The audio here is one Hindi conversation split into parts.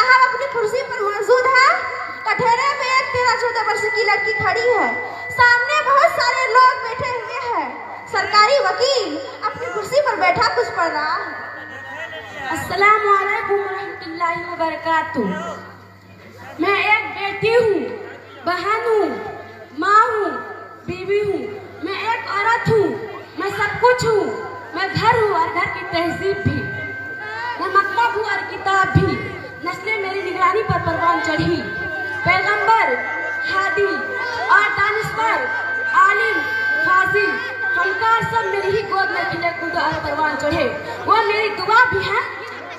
साहब अपनी कुर्सी पर मौजूद है। कटहरे में एक 13-14 वर्ष की लड़की खड़ी है। सामने बहुत सारे लोग बैठे हुए हैं। सरकारी वकील अपनी कुर्सी पर बैठा कुछ पढ़ रहा है। अस्सलामु अलैकुम रहमतुल्लाहि व बरकातुहू। मैं एक बेटी हूँ, बहन हूँ, माँ हूँ, बीवी हूँ। मैं एक औरत हूँ, मैं सब कुछ हूँ। मैं घर हूँ और घर की तहजीब भी। मैं मकतब हूँ और किताब भी। नस्लें मेरी निगरानी पर परवान चढ़ी। पैगंबर, हादी और दानिशवर, आलिम, फाजिल, फनकार सब मेरी ही गोद में खिले कूदे और परवान चढ़े। वो मेरी दुआ भी है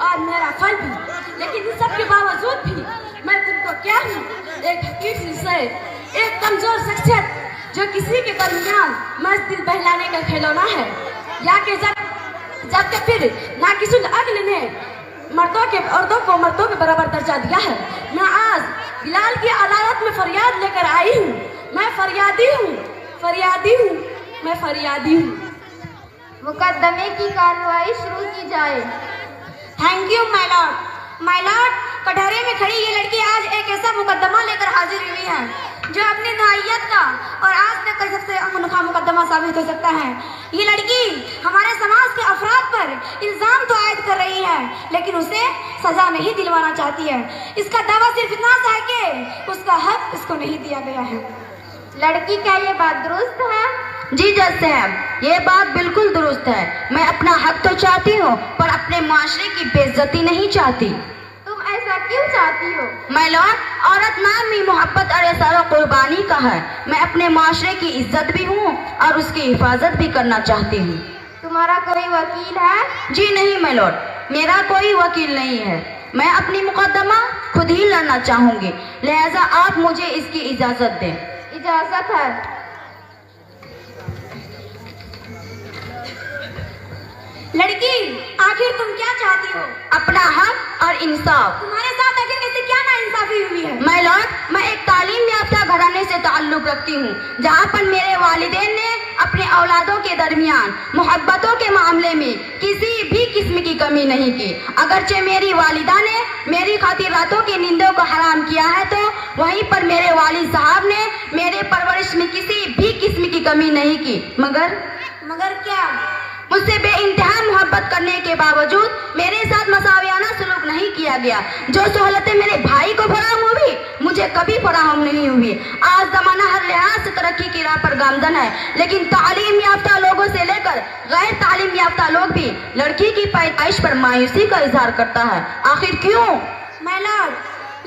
और मेरा फल भी। लेकिन इन सब के बावजूद भी मैं तुमको क्या हूँ? एक हकीर से एक कमजोर शख्सियत जो किसी के दरमियान मस्त दिल बहलाने का खिलौना है। या कि जब के फिर ना किसी अगले ने औरतों को मर्दों के बराबर दर्जा दिया है। मैं आज बिलाल की अदालत में फरियाद लेकर आई हूँ। मैं फरियादी हूँ, फरियादी हूँ, मैं फरियादी हूँ। मुकदमे की कार्रवाई शुरू की जाए। Thank you my lord. My lord, कटहरे में खड़ी ये लड़की आज एक ऐसा मुकदमा लेकर हाजिर हुई है जो अपनी नौइयत का और आज तक का सबसे अनोखा मुकदमा साबित हो सकता है। ये लड़की हमारे समाज के अफराद पर इल्जाम तो आयद कर रही है, लेकिन उसे सजा नहीं दिलवाना चाहती है। इसका दावा सिर्फ इतना सा है कि उसका हक इसको नहीं दिया गया है। लड़की, क्या ये बात दुरुस्त है? जी जज साहब, ये बात बिल्कुल दुरुस्त है। मैं अपना हक तो चाहती हूँ पर अपने माशरे की बेइज्जती नहीं चाहती। तुम ऐसा क्यों चाहती हो? माय लॉर्ड, औरत नाम ही मोहब्बत और इशारा कुर्बानी का है। मैं अपने माशरे की इज्जत भी हूँ और उसकी हिफाजत भी करना चाहती हूँ। तुम्हारा कोई वकील है? जी नहीं माय लॉर्ड, मेरा कोई वकील नहीं है। मैं अपनी मुकदमा खुद ही लड़ना चाहूँगी, लिहाजा आप मुझे इसकी इजाजत दें। इजाजत है। लड़की, आखिर तुम क्या चाहती हो? अपना हक और इंसाफ। तुम्हारे साथ आखिर कैसे क्या नाइंसाफी हुई है? माय लॉर्ड, मैं एक तालीम याफ्ता घराने से ताल्लुक रखती हूँ, जहाँ पर मेरे वालिदैन ने अपने औलादों के दरमियान मोहब्बतों के मामले में किसी भी किस्म की कमी नहीं की। अगरचे मेरी वालिदा ने मेरी खातिर रातों की नींदों को हराम किया है, तो वहीं पर मेरे वालिद साहब ने मेरे परवरिश में किसी भी किस्म की कमी नहीं की। मगर क्या? मुझसे बेइंतहा मोहब्बत करने के बावजूद मेरे साथ मसावियाना सलूक नहीं किया गया। जो सहूलतें मेरे भाई को फराहम हुई, मुझे कभी फराहम नहीं हुई। आज जमाना हर लिहाज से तरक्की की राह पर गामजन है, लेकिन तालीम याफ्ता लोगों से लेकर गैर तालीम याफ्ता लोग भी लड़की की पैदाइश पर मायूसी का इजहार करता है। आखिर क्यों? माय लॉर्ड,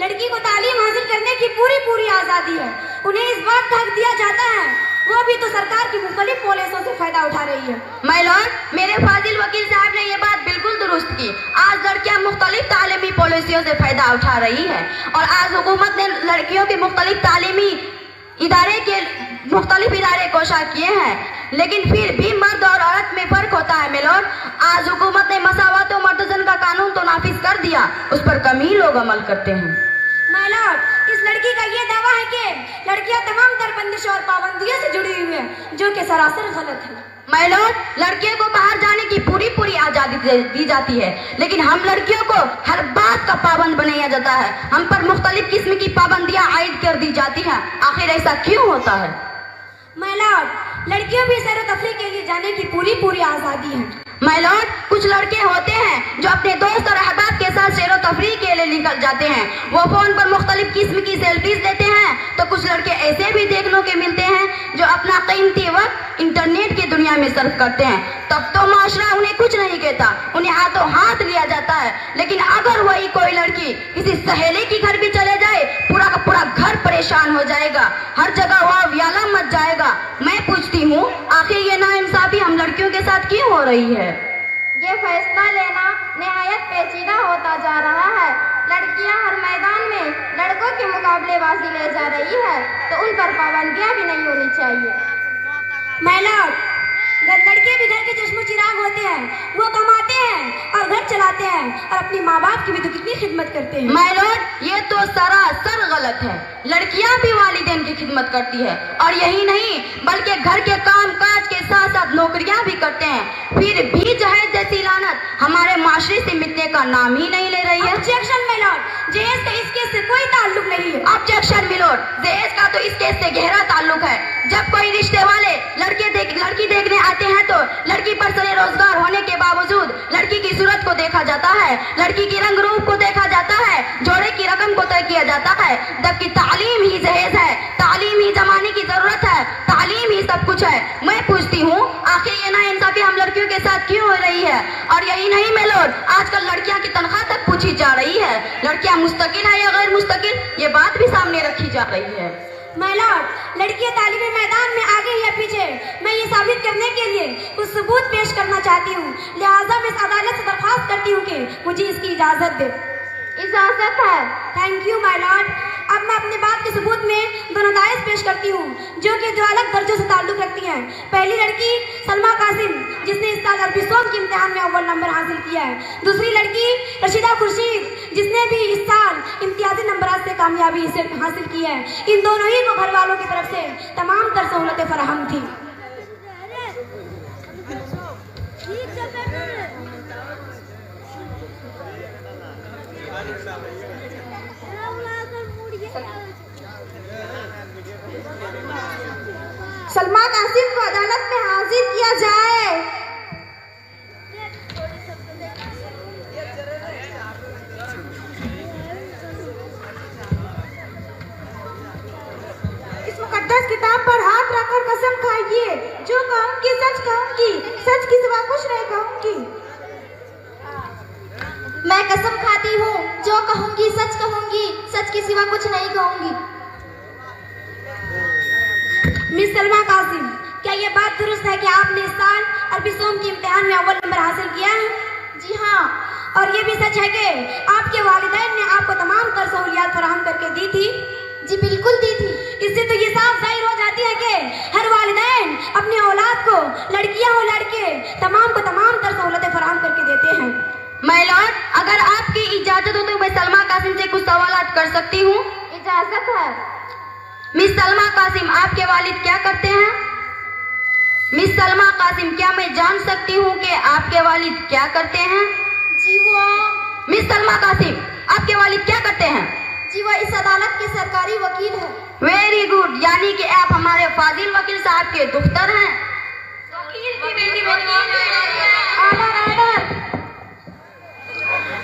लड़की को तालीम हासिल करने की पूरी आजादी है। उन्हें इस बात का हक दिया जाता है, वो भी तो सरकार की मुख्तलिफ पॉलिसियों से फायदा उठा रही है। माय लॉर्ड, मेरे फाजिल वकील साहब ने ये बात बिल्कुल दुरुस्त की। आज लड़कियां मुख्तलिफ तालीमी पॉलिसियों से फायदा उठा रही है और आज हुकूमत ने लड़कियों के मुख्तलिफ तालीमी मुख्तलिफ इदारे कोशा किए हैं, लेकिन फिर भी मर्द और औरत में फर्क होता है। माय लॉर्ड, आज हुकूमत ने मसावत और मर्दजन का कानून तो नाफिज कर दिया, उस पर कम ही लोग अमल करते हैं। माय लॉर्ड, इस लड़की का ये दावा है कि लड़कियां तमाम तर बंदिशों और पाबंदियों से जुड़ी हुई है, जो कि सरासर गलत है। माय लॉर्ड, लड़कियों को बाहर जाने की पूरी आजादी दी जाती है, लेकिन हम लड़कियों को हर बात का पाबंद बनाया जाता है। हम पर मुख्तलिफ किस्म की पाबंदियां आयद कर दी जाती हैं। आखिर ऐसा क्यों होता है? माय लॉर्ड, लड़कियों भी सैर तफरीह के लिए जाने की पूरी आजादी है। माय लॉर्ड, कुछ लड़के होते हैं जो अपने दोस्त और अहबाब के साथ सैर तफरीह के लिए निकल जाते हैं। वो फोन पर मुख्तलिफ किस्म की सेल्फीज लेते हैं, तो कुछ लड़के ऐसे भी देखने के मिलते हैं जो अपना कीमती वक्त इंटरनेट की दुनिया में सर्फ करते हैं। तब तो माशरा उन्हें कुछ नहीं कहता, उन्हें हाथों हाथ लिया जाता है। लेकिन अगर वही कोई लड़की किसी सहेली के घर भी चले जाए, पूरा का पूरा घर परेशान हो जाएगा, हर जगह वह व्याला मच जाएगा। मैं पूछती हूँ, आखिर ये नाइंसाफी हम लड़कियों के साथ क्यों हो रही है? ये फैसला लेना निहायत पेचीदा होता जा रहा है। लड़कियां हर मैदान में लड़कों के मुकाबलेबाजी ले जा रही है, तो उन पर पाबंदियां भी नहीं होनी चाहिए। माय लॉर्ड, लड़के भी घर के चश्मो चिराग होते हैं, वो कमाते हैं और घर चलाते हैं और अपनी माँ बाप की भी तो कितनी खिदमत करते हैं। माय लॉर्ड, ये तो सरासर गलत है। लड़कियां भी वालिदैन की खिदमत करती है और यही नहीं बल्कि घर के काम काज के साथ साथ नौकरियां भी करते हैं, फिर भी जहेज जैसी लानत हमारे माशरे से मिटने का नाम ही नहीं ले रही है। ऑब्जेक्शन माय लॉर्ड, जहेज का इस केस से कोई ताल्लुक नहीं है। ऑब्जेक्शन मिलोड, दहेज का तो इस केस से गहरा ताल्लुक है। जब कोई रिश्ते वाले लड़की देखने आते हैं तो लड़की पर सरे रोजगार होने के बावजूद लड़की की सूरत को देखा जाता है, लड़की की रंग रूप को देखा जाता है, जोड़े की रकम को तय किया जाता है, जबकि तालीम ही दहेज है, तालीम ही जमाने की जरूरत है, तालीम ही सब कुछ है। मैं पूछती हूँ, आखिर ये नाइंसाफी हम लड़कियों के साथ क्यों हो रही है? और यही नहीं मेलोड, आजकल लड़कियां की तनख्वाह तक पूछी जा रही है। लड़कियां मुस्तकिल है या गैर मुस्तकिल, ये बात भी सामने रखी जा रही है। माय लॉर्ड, लड़कियां तालीमी मैदान में आगे या पीछे, मैं ये साबित करने के लिए कुछ सबूत पेश करना चाहती हूँ। लिहाजा मैं इस अदालत से दरख्वास्त करती हूँ कि मुझे इसकी इजाजत दे। इजाजत है। Thank you my Lord. अब मैं अपनी बात के सबूत में दो नताइज पेश करती हूँ जो कि दो अलग दर्जों से ताल्लुक रखती हैं। पहली लड़की सलमा कासिम, जिसने इस साल अरबी सोम के इम्तिहान में अव्वल नंबर हासिल किया है। दूसरी लड़की रशीदा खुर्शीद, जिसने भी इस साल इम्तियाजी नंबरात से कामयाबी हासिल की है। इन दोनों ही को घर वालों की तरफ से तमाम तर सहूलतें फराहम थी। सलमा कासिम को अदालत में हाजिर किया जाए। इस मुकद्दस किताब पर हाथ रखकर कसम खाइए, जो कहूंगी सच कहूंगी, सच के सिवा कुछ नहीं कहूंगी। मैं कसम खाती हूँ, जो कहूंगी सच कहूंगी, सच के सिवा कुछ नहीं कहूंगी। मिस सलमा कासिम, क्या ये बात दुरुस्त है कि आपने इस साल अरबी सोम के इम्तिहान में अव्वल नंबर हासिल किया है? जी हाँ। और ये भी सच है कि आपके वालिदैन ने आपको तमाम तर सहूलियात फराहम करके दी थी? जी बिल्कुल दी थी। इससे तो ये साफ जाहिर हो जाती है कि हर वालिदैन अपनी औलाद को, लड़कियां हो लड़के, तमाम को तमाम तर सहूलतें फराहम करके देते हैं। माय लॉर्ड, अगर आपकी इजाजत हो तो मैं सलमा कासिम से कुछ सवालात कर सकती हूँ? इजाजत है। मिस सलमा कासिम, आपके वालिद क्या करते हैं? मिस सलमा कासिम, क्या मैं जान सकती हूँ कि आपके वालिद क्या करते हैं? जी वो मिस सलमा कासिम, आपके वालिद क्या करते हैं? जी वो इस अदालत के सरकारी वकील है। वेरी गुड, यानी कि आप हमारे फाजिल वकील साहब के दुख्तर हैं।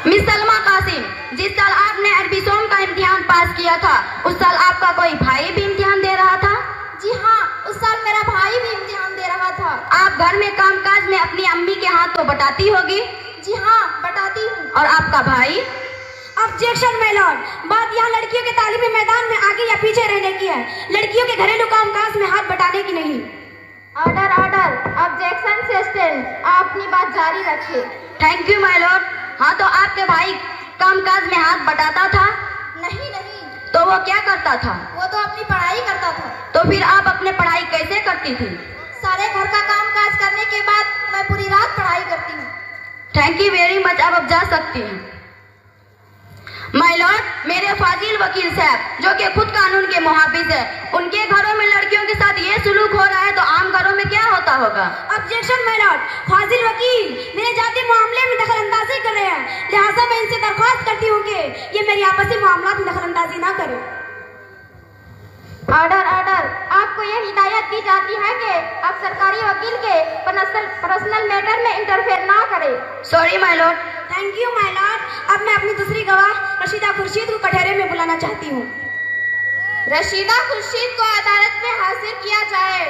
मिस सलमा कासिम, जिस साल आपने अरबी सोम का इम्तिहान पास किया था, उस साल आपका कोई भाई भी इम्तिहान दे रहा था? जी हाँ, उस साल मेरा भाई भी इम्तिहान दे रहा था। आप घर में कामकाज में अपनी अम्मी के हाथ तो बटाती होगी? जी हाँ, बटाती हूँ। और आपका भाई? ऑब्जेक्शन माय लॉर्ड, बात यहाँ लड़कियों के तालीमी मैदान में आगे या पीछे रहने की है, लड़कियों के घरेलू कामकाज में हाथ बटाने की नहीं। ऑर्डर ऑर्डर, ऑब्जेक्शन से स्टैंड, आप अपनी बात जारी रखिए। Thank you my Lord. हाँ, तो आपके भाई कामकाज में हाथ बटाता था? नहीं नहीं। तो वो क्या करता था? वो तो अपनी पढ़ाई करता था। तो फिर आप अपने पढ़ाई कैसे करती थी? सारे घर का काम काज करने के बाद मैं पूरी रात पढ़ाई करती हूँ। थैंक यू वेरी मच, अब जा सकती हैं। माय लॉर्ड, मेरे फाजिल वकील साहब जो कि खुद कानून के मुहाफिज है, उनके घरों में लड़कियों के साथ ये सुलूक हो रहा है तो आम घरों में क्या होता होगा? ऑब्जेक्शन माय लॉर्ड, फाजिल वकील मेरे जाती मामले में दखलंदाजी कर रहे हैं, लिहाजा मैं इनसे दरख्वास्त करती हूँ कि ये मेरी आपसी मामला में दखलंदाजी ना करें। ऑर्डर ऑर्डर, आपको ये हिदायत दी जाती है कि आप सरकारी वकील के पर्सनल मैटर में इंटरफेयर ना करें। Sorry my Lord. Thank you my Lord. अब मैं अपनी दूसरी गवाह रशीदा खुर्शीद को कटहरे में बुलाना चाहती हूँ। रशीदा खुर्शीद को अदालत में हाजिर किया जाए।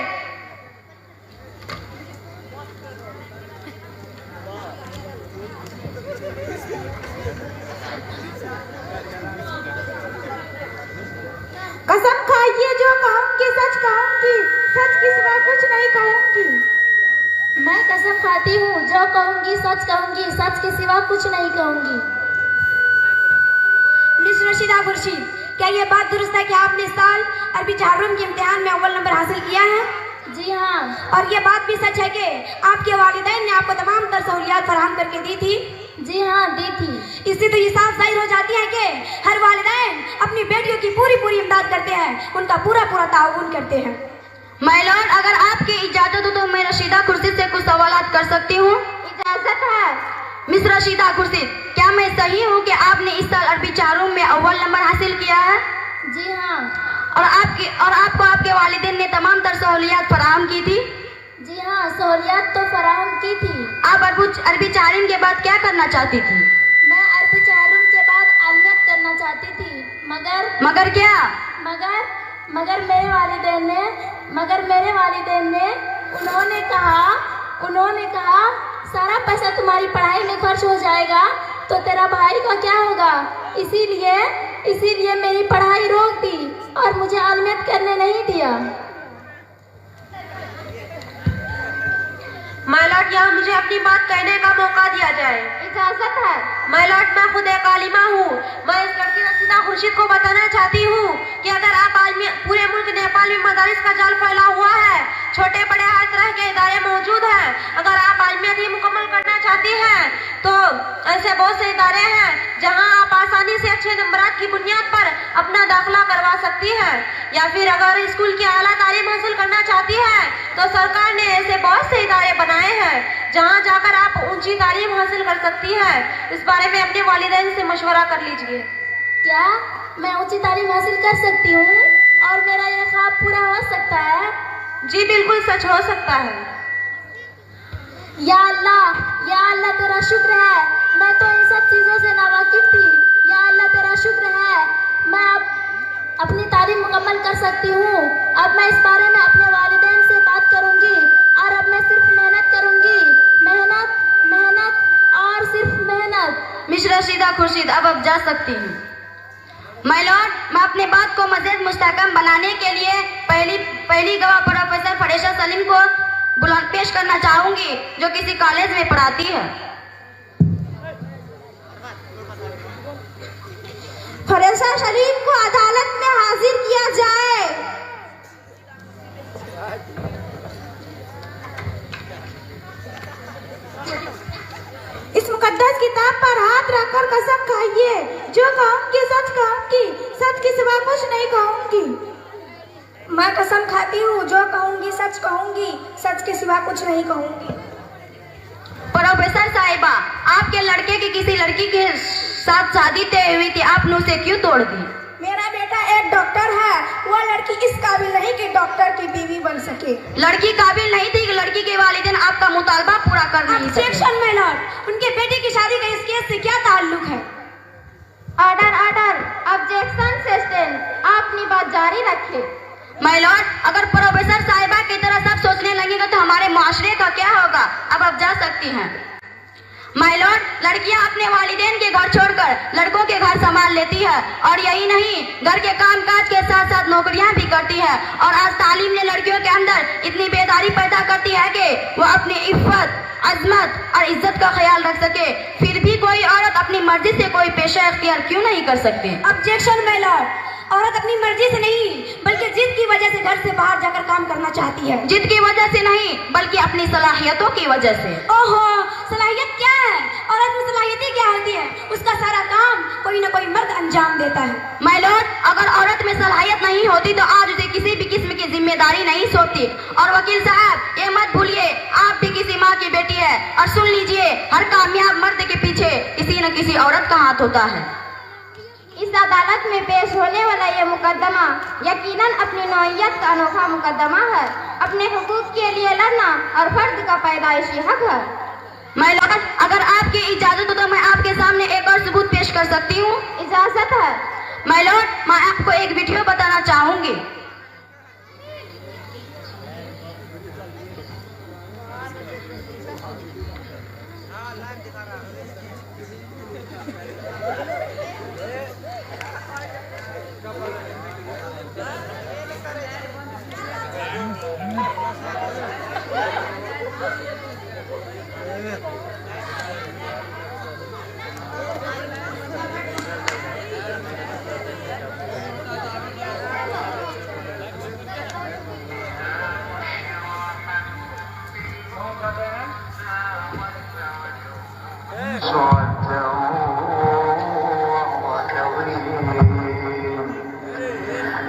कसम खाइए, जो कहूंगी सच कहूंगी, सच के सिवा कुछ नहीं कहूंगी। मैं कसम खाती हूँ, जो कहूंगी सच कहूंगी, सच के सिवा कुछ नहीं कहूंगी। मिस रशीदा खुर्शीद, क्या ये बात दुरुस्त है कि आपने इस साल अरबी चारूम के इम्तिहान में अव्वल नंबर हासिल किया है? जी हाँ। और ये बात भी सच है कि आपके वालिदैन ने आपको तमाम तर सहूलियात फराहम करके दी थी? जी हाँ, दी थी। इससे तो ये साफ जाहिर हो जाती है कि हर वालिदैन अपनी बेटियों की पूरी इमदाद करते हैं, उनका पूरा ताउन करते हैं। माय लॉर्ड, अगर आपकी इजाजत हो तो मैं रशीदा खुर्शीद से कुछ सवालात कर सकती हूँ? इजाजत है। मिस रशीदा खुर्शीद, क्या मैं सही हूँ कि आपने इस साल अरबी चारों में अव्वल नंबर हासिल किया है? जी हाँ। और आपको आपके वालिदैन ने तमाम तर सहूलियात फराहम की थी? जी हाँ, सहूलियात तो फराहम की थी। आप अरबी चारिम के बाद क्या करना चाहती थी? मैं अरबी चारुम के बाद आलियत करना चाहती थी, मगर क्या? मगर मेरे वालिदैन ने उन्होंने कहा सारा पैसा तुम्हारी पढ़ाई में खर्च हो जाएगा तो तेरा भाई का क्या होगा। इसीलिए मेरी पढ़ाई रोक दी और मुझे आलियत करने नहीं दिया। माय लॉर्ड, यहाँ मुझे अपनी बात कहने का मौका दिया जाए। इजाजत है। माय लॉर्ड, मैं खुद एक आलिमा हूँ। मैं इस लड़की रशीदा खुर्शीद को बताना चाहती हूँ कि अगर आप आज पूरे मुल्क नेपाल में मदारिस का जाल फैला हुआ है, छोटे बड़े हर तरह के इदारे मौजूद हैं। अगर आप आलिमियत ही मुकम्मल करना चाहती हैं तो ऐसे बहुत से इदारे हैं जहाँ आप आसानी से अच्छे नंबरात की बुनियाद पर अपना दाखिला करवा सकती हैं। या फिर अगर स्कूल की आला तालीम हासिल करना चाहती हैं तो सरकार ने ऐसे बहुत से इदारे बनाए हैं जहाँ जाकर आप ऊंची तालीम हासिल कर सकती हैं। इस बारे में अपने वालिदैन से मशवरा कर लीजिए। क्या मैं ऊंची तालीम हासिल कर सकती हूँ और मेरा ये ख्वाब पूरा हो सकता है? जी बिल्कुल, सच हो सकता है। या अल्लाह तेरा शुक्र है, मैं तो इन सब चीजों से नावाकिफ थी। या अल्लाह तेरा शुक्र है, मैं अब अपनी तालीम मुकम्मल कर सकती हूँ। अब मैं इस बारे में अपने वालिदैन से बात करूँगी और अब मैं सिर्फ मेहनत करूँगी, मेहनत और सिर्फ मेहनत। मिस रशीदा खुर्शीद, अब आप जा सकती हैं। माय लॉर्ड, मैं अपने बात को मज़ीद मुस्तहकम बनाने के लिए पहली गवाह प्रोफेसर फरेशा सलीम को पेश करना चाहूंगी, जो किसी कॉलेज में पढ़ाती है। फरेशा सलीम को अदालत में हाजिर किया जाए। इस मुकद्दस किताब पर हाथ रखकर कसम खाइए, जो कहूंगी सच कहूंगी, सच के सिवा कुछ नहीं कहूंगी। मैं कसम खाती हूँ, जो कहूंगी सच कहूंगी, सच के सिवा कुछ नहीं कहूंगी। प्रोफेसर साहिबा, आपके लड़के की किसी लड़की के साथ शादी तय हुई थी, आपने उसे क्यों तोड़ दी? मेरा बेटा एक डॉक्टर है, वो लड़की इस काबिल नहीं कि डॉक्टर की बीवी बन सके। लड़की काबिल नहीं थी कि लड़की के वालिदैन आपका मुतालबा पूरा कर नहीं सके। ऑब्जेक्शन माय लॉर्ड, उनके बेटे की शादी का इस केस से क्या ताल्लुक है? Order, objection sustain. आप अपनी बात जारी रखें। माय लॉर्ड, अगर प्रोफेसर साहिबा की तरह सब सोचने लगेगा तो हमारे माशरे का क्या होगा? अब आप जा सकती हैं। माय लॉर्ड, लड़कियां अपने वालिदैन के घर छोड़कर लड़कों के घर संभाल लेती है और यही नहीं, घर के कामकाज के साथ साथ नौकरियां भी करती है। और आज तालीम ने लड़कियों के अंदर इतनी बेदारी पैदा करती है कि वो अपनी इफ्फत, अजमत और इज्जत का ख्याल रख सके। फिर भी कोई औरत अपनी मर्जी से कोई पेशा इख्तियार क्यों नहीं कर सकती? ऑब्जेक्शन माय लॉर्ड, औरत अपनी मर्जी से नहीं बल्कि जिद की वजह से घर से बाहर जाकर काम करना चाहती है। जिद की वजह से नहीं बल्कि अपनी सलाहियतों की वजह से। ओहो, सलाहियत क्या है? औरत में सलाहियतें क्या होती है? उसका सारा काम कोई ना कोई मर्द अंजाम देता है। माय लॉर्ड, अगर औरत में सलाहियत नहीं होती तो आज उसे किसी भी किस्म की जिम्मेदारी नहीं सौंपती। और वकील साहब, ये मत भूलिए, आप भी किसी माँ की बेटी है। और सुन लीजिए, हर कामयाब मर्द के पीछे किसी न किसी औरत का हाथ होता है। इस अदालत में पेश होने वाला ये मुकदमा यकीनन अपनी नौइयत का अनोखा मुकदमा है। अपने हुकूक के लिए लड़ना और फर्द का पैदाइशी हक है। माय लॉर्ड, अगर आपकी इजाजत हो तो मैं आपके सामने एक और सबूत पेश कर सकती हूँ? इजाजत है। माय लॉर्ड, मैं आपको एक वीडियो बताना चाहूंगी।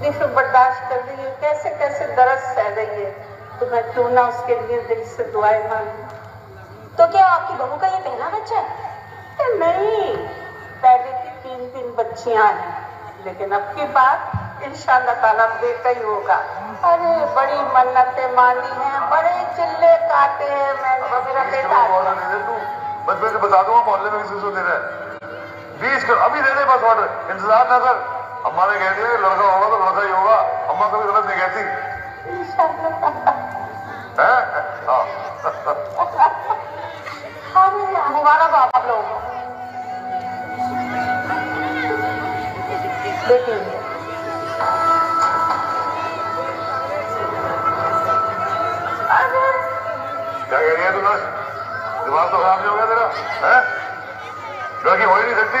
देखो बर्दाश्त कर रही है, कैसे कैसे दर्द सह रही है, तो मैं क्यों ना उसके लिए दिल से दुआएं मांगूं। तो क्या आपकी बहू का ये पहला बच्चा है? नहीं, पहले की 3 बच्चियां हैं, लेकिन अब की बात इंशाअल्लाह ताला बेटा ही होगा। अरे बड़ी मन्नतें मांगी हैं, बड़े चिल्ले काटे हैं, मैंने मेरा बेटा। बस मैं बता दूंगा मोहल्ले में किसी को दे रहा है 20 कर अभी दे दे बस ऑर्डर, इंतजार ना कर। अम्मा ने कह दिया लड़का होगा तो लड़का ही होगा, अम्मा कभी गलत नहीं कहती है। मुबारक हो आप लोग। देखिए क्या कह रही है तू नर्स? दिमाग तो खराब नहीं हो गया तेरा? है लड़की हो ही नहीं सकती।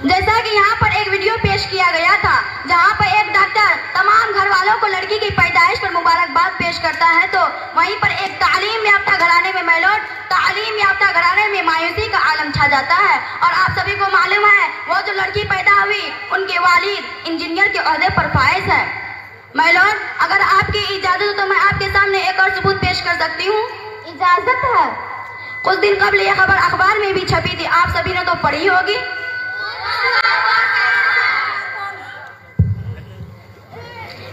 जैसा कि यहाँ पर एक वीडियो पेश किया गया था जहाँ पर एक डॉक्टर तमाम घर वालों को लड़की की पैदाइश पर मुबारकबाद पेश करता है, तो वहीं पर एक तालीम याफ्ता घराने में मैलोट तालीम याफ्ता घराने में मायूसी का आलम छा जाता है। और आप सभी को मालूम है वो जो लड़की पैदा हुई उनके वालिद इंजीनियर के ओहदे पर फाइज है। मैलोट अगर आपकी इजाजत हो तो मैं आपके सामने एक और सबूत पेश कर सकती हूँ। इजाजत है। कुछ दिन कबल यह खबर अखबार में भी छपी थी, आप सभी ने तो पढ़ी होगी।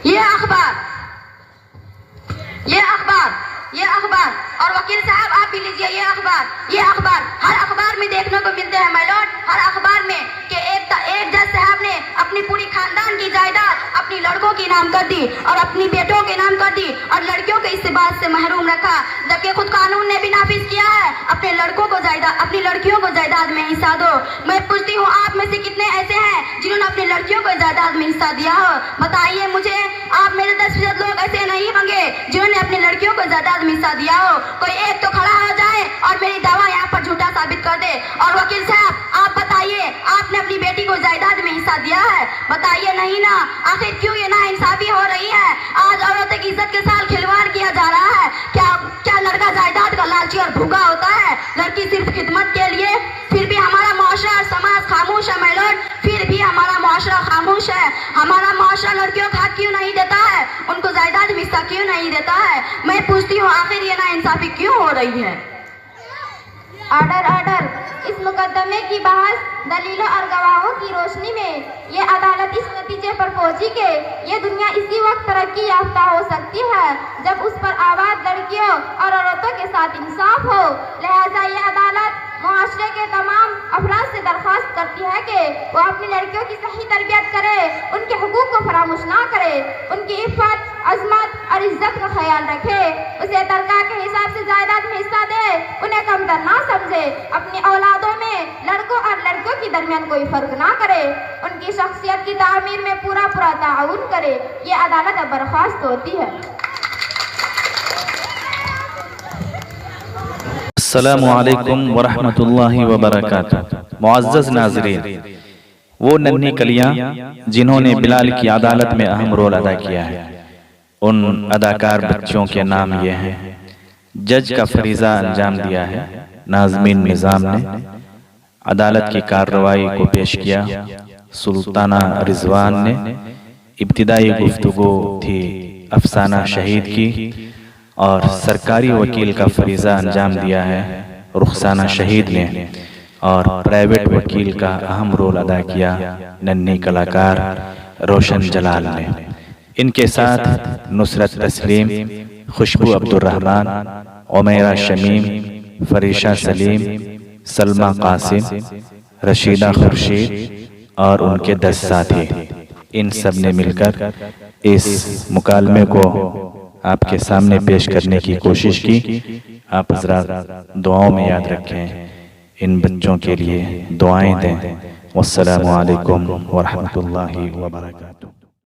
ये अखबार और वकील साहब आप भी लीजिए ये अखबार हर अखबार में देखने को मिलते हैं मैलोट, हर अखबार में कि एक जज साहब ने अपनी पूरी खानदान की जायदाद अपनी लड़कों के नाम कर दी और अपनी बेटों के नाम कर दी और लड़कियों को इस बात से महरूम रखा, जबकि खुद कानून ने भी नाफिज किया है अपने लड़कों को जायदाद अपनी लड़कियों को जायदाद में हिस्सा दो। मैं पूछती हूँ आप में से कितने ऐसे हैं जिन्होंने अपनी लड़कियों को जायदाद में हिस्सा दिया हो? बताइए मुझे। आप मेरे 10% लोग ऐसे नहीं होंगे जिन्होंने अपनी लड़कियों को जायदाद में हिस्सा दिया हो। कोई एक तो खड़ा हो जाए और मेरी दावा यहाँ पर झूठा साबित कर दे। और वकील साहब आप बताइए, आपने अपनी बेटी को जायदाद में हिस्सा दिया है? बताइए नहीं ना। आखिर क्यों ये नाइंसाफी हो रही है? आज औरतों की इज्जत के साथ खिलवाड़ किया जा रहा है। क्या लड़का जायदाद का लालची और भूखा होता है? लड़की सिर्फ खिदमत के लिए। फिर भी हमारा मुआशरा और समाज खामोश है मैलोट, फिर भी हमारा मुआशरा खामोश है। हमारा मुआशरा लड़कियों का हक क्यों नहीं देता है? उनको जायदाद में हिस्सा क्यों नहीं देता है? मैं पूछती हूँ आखिर ये नाइंसाफी क्यों हो रही है? ऑर्डर। इस मुकदमे की बहस दलीलों और गवाहों की रोशनी में ये अदालत इस नतीजे पर पहुंची कि ये दुनिया इसी वक्त तरक्की याफ्ता हो सकती है जब उस पर आबाद लड़कियों और औरतों के साथ इंसाफ हो। लिहाजा ये अदालत मुआशरे के तमाम अफराद से दरख्वास्त करती है कि वो अपनी लड़कियों की सही तरबियत करे, उनके हुकूक को फरामोश ना करे, उनकी इफ़्फ़त, अज़मत और इज्जत का ख्याल रखे, उसे तरका के हिसाब से जायदाद में हिस्सा दे, उन्हें कमतर ना समझे, अपनी औलादों में लड़कों और लड़कियों के दरमियान कोई फर्क ना करे, उनकी शख्सियत की तामीर में पूरा ताउन करे। ये अदालत अब बर्खास्त होती है। अस्सलामु अलैकुम वरहमतुल्लाहि वबरकातुहू। मुअज़्ज़ज़ नाज़रीन, वो नन्ही कलियां जिन्होंने बिलाल की अदालत में अहम रोल अदा किया है, उन अदाकार बच्चों के नाम ये हैं। जज का फरीज़ा अंजाम दिया है, नाज़मीन निज़ाम ने अदालत की कार्रवाई को पेश किया। सुल्ताना रिजवान ने इब्तिदाई गुफ्तगू थी अफसाना शहीद की और सरकारी वकील का फरीज़ा अंजाम दिया है रुखसाना शहीद ने, और प्राइवेट वकील का अहम रोल अदा किया नन्ही कलाकार रोशन जलाल ने। इनके साथ नुसरत तस्लीम, खुशबू अब्दुर्रहमान, उमैरा शमीम, फरीशा सलीम, सलमा कासिम, रशीदा खुर्शीद और उनके 10 साथी, इन सब ने मिलकर इस मुकालमे को आपके सामने पेश करने की कोशिश की। आप हज़रात दुआओं में याद रखें, इन बच्चों के लिए दुआएं दें वस्सलामु अलैकुम वरहमतुल्लाहि वबरकातुहू।